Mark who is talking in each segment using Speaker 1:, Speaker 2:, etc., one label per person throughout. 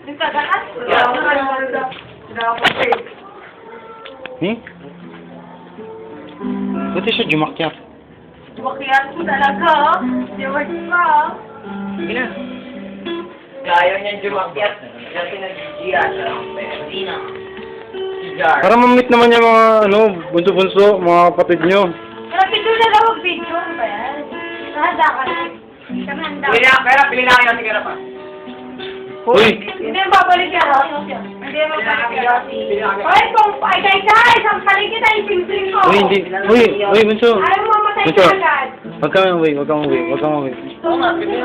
Speaker 1: Yung kagakas.
Speaker 2: Eh? Buti siya jumakyat.
Speaker 1: Makiyan ko talaga, oh. Diwan ka, oh.
Speaker 3: Sige na. Ayaw niya jumakyat. Kaya pinag-GR siya lang. Hindi na. GR.
Speaker 2: Para mamit naman yung mga, bunso-bunso, mga kapatid nyo.
Speaker 1: Pero pito na daw mag-video. Ano ba yan? Nahanda ka na. Kami handa.
Speaker 3: Pili na kayo. Sige na pa.
Speaker 2: Uy!
Speaker 1: Hindi mo babalik yan, oh. Hindi mo babalik yan. Hoy, kung ay guys, ang palig kita yung pimpling ko.
Speaker 2: Uy, hindi. Uy, bunso.
Speaker 1: Ayaw mo mamatay
Speaker 2: Bunso.
Speaker 1: ka agad.
Speaker 2: Huwag kang uwi.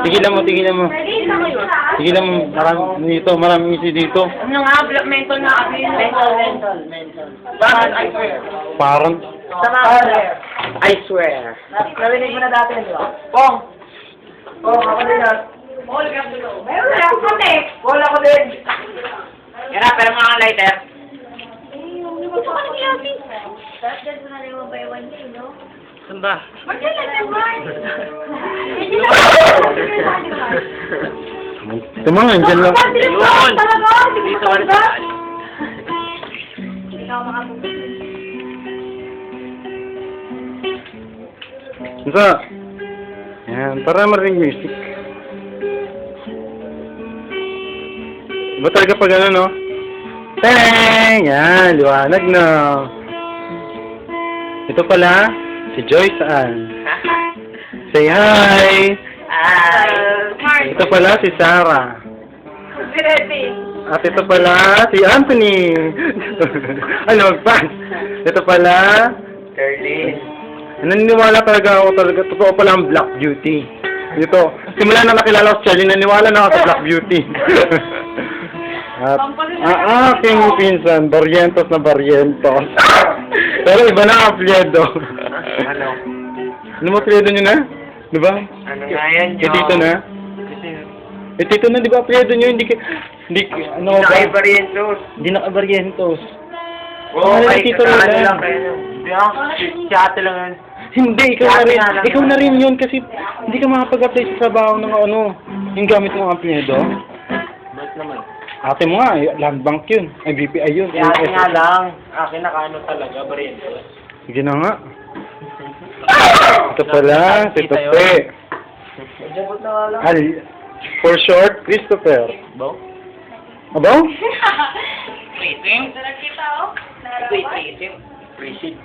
Speaker 2: Tigilan mo.
Speaker 1: Ready na kayo, ha?
Speaker 2: Tigilan mo. Maraming isi dito.
Speaker 3: Ano nga, mental na kami. Mental. Bakit? I swear.
Speaker 2: Parang,
Speaker 3: I swear. Narinig mo na dati, di ba? Pong! Pong, ako din yan.
Speaker 1: Meron lang, kami.
Speaker 3: Pong, ako din. Yan na, pero mga lighter.
Speaker 1: Gusto ko na kiyati. Tapos dyan ko na rin one by one yun, no?
Speaker 3: Saan ba?
Speaker 1: Wag yan lang naman.
Speaker 2: ito mga, andyan lang.
Speaker 1: Yun! Talaga, hindi
Speaker 3: Dito
Speaker 1: ko
Speaker 3: ka na
Speaker 1: ba?
Speaker 3: sa
Speaker 1: Hindi ka makabuti.
Speaker 2: Bunso. Yan, para marinig music. Iba talaga pag ano, no? Teng! Yan, liwanag na. Ito pala, si Joy saan? Say hi! Ito pala si Sarah.
Speaker 1: Ready.
Speaker 2: At ito pala si Anthony. Ano, magpas? Ito pala,
Speaker 3: Curly.
Speaker 2: naniniwala talaga ako talaga. Totoo pala ang Black Beauty. Ito, simula na nakilala ko si Charlie, naniniwala na ako sa Black Beauty. At aking pinsan, Barrientos na Barrientos. Pero iba na ang apelyido.
Speaker 3: Ano?
Speaker 2: Ano mo apelyido nyo na? Di ba?
Speaker 3: Ano nga yan,
Speaker 2: Eh, tito na? Eh, tito na, di ba apelyido nyo? Ano ba?
Speaker 3: Barrientos.
Speaker 2: Hindi na ka-Barrientos.
Speaker 3: Oo,
Speaker 2: Ano,
Speaker 3: ay,
Speaker 2: tito
Speaker 3: kasama
Speaker 2: Roland?
Speaker 3: lang kayo. Hindi ako, si ate lang yun.
Speaker 2: Hindi, ikaw na
Speaker 3: Dati
Speaker 2: rin.
Speaker 3: nga lang
Speaker 2: Ikaw
Speaker 3: yun.
Speaker 2: na rin yun kasi hindi ka makapag-apply sa trabaho ng yung gamit mong apelyido.
Speaker 3: Ba't naman?
Speaker 2: Ate mo nga, land bank yun. Ay, BPI yun.
Speaker 3: Si ate nga lang. Akin nakaano talaga, Barrientos.
Speaker 2: Sige na nga. Ito pala, si
Speaker 3: Kita yun.
Speaker 2: Tope.
Speaker 3: Jabot na nga lang.
Speaker 2: For short, Christopher.
Speaker 3: Bo?
Speaker 2: Abaw?
Speaker 3: Waiting?
Speaker 1: Ito lang kita, oh.
Speaker 3: Waiting. Appreciate.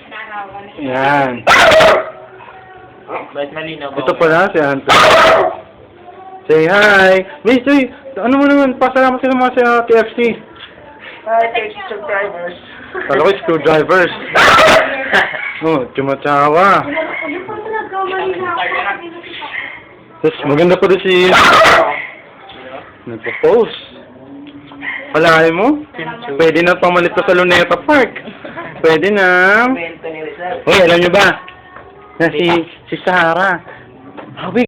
Speaker 1: Narawan.
Speaker 2: Yan.
Speaker 3: Ba't malinaw ba?
Speaker 2: Ito pala, si Anthony. Say hi. Miss, uy, ano mo naman, pasalamat sila mga sa KFC.
Speaker 3: Hi, subscribers.
Speaker 2: Kala ko screwdrivers. Oh, tumatawa.
Speaker 1: Ano pa talaga, malina ako.
Speaker 2: Tapos maganda pa rin si... Nagpo-post. Palahay mo? Pwede na pamalit ko sa Luneta Park. Pwede na.
Speaker 3: Kwento ni Rizal.
Speaker 2: Uy, alam nyo ba? Na si Sarah. Habi,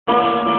Speaker 3: Thank you.